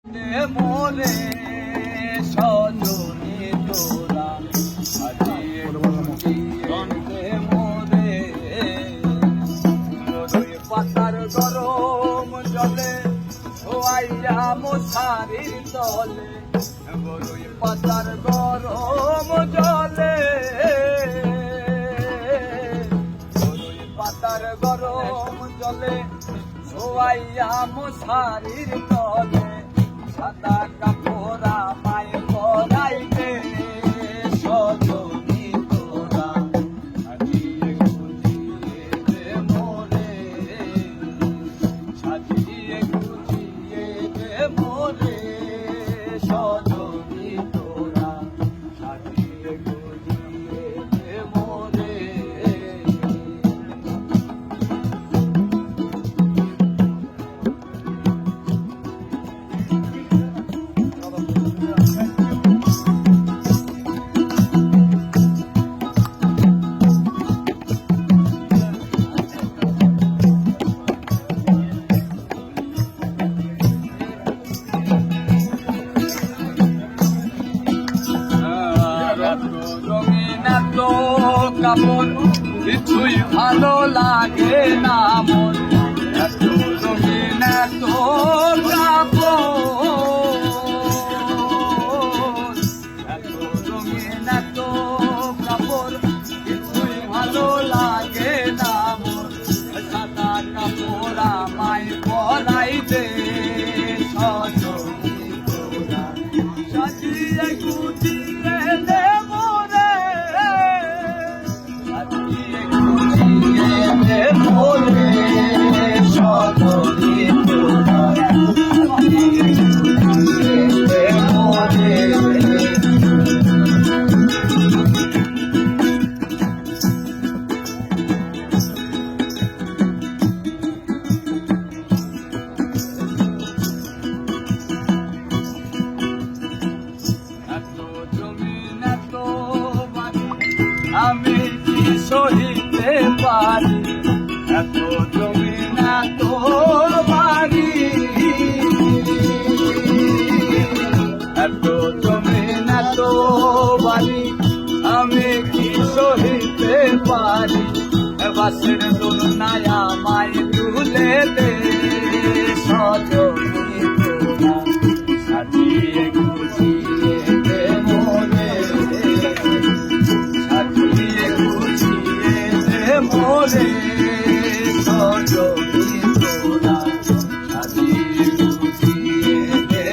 মোরে সজনী তোরা আজিয়ে মোরে বড়ই পাতার গরম জলে ছোয়াইয়া মশারির তলে বড়ই পাতার গরম জলে বড়ই পাতার গরম জলে ছোয়াইয়া মশারির তলে সাদা কাপড়া মায় পরাইতে সজনী তোরা সাজিয়ে গুজিয়ে মোরে সাজিয়ে গুজিয়ে মোরে সজনী তোরা সাজিয়ে গুজিয়ে মোরে কাপড় কিছুই ভালো লাগে না মন এত রঙিন এত কাপড় এত রঙিন এত কাপড় কিছুই ভালো লাগে না মন সাদা কাপড় আমায় পরাই দে সজনী তোরা সাজিয়ে গুজিয়ে দে আমি কি সহিতে পারি এত জমিন এত বাড়ি এত জমিন এত বাড়ি আমি কি সহিতে পারি বাসের দোলনায় আমায় তুলে দে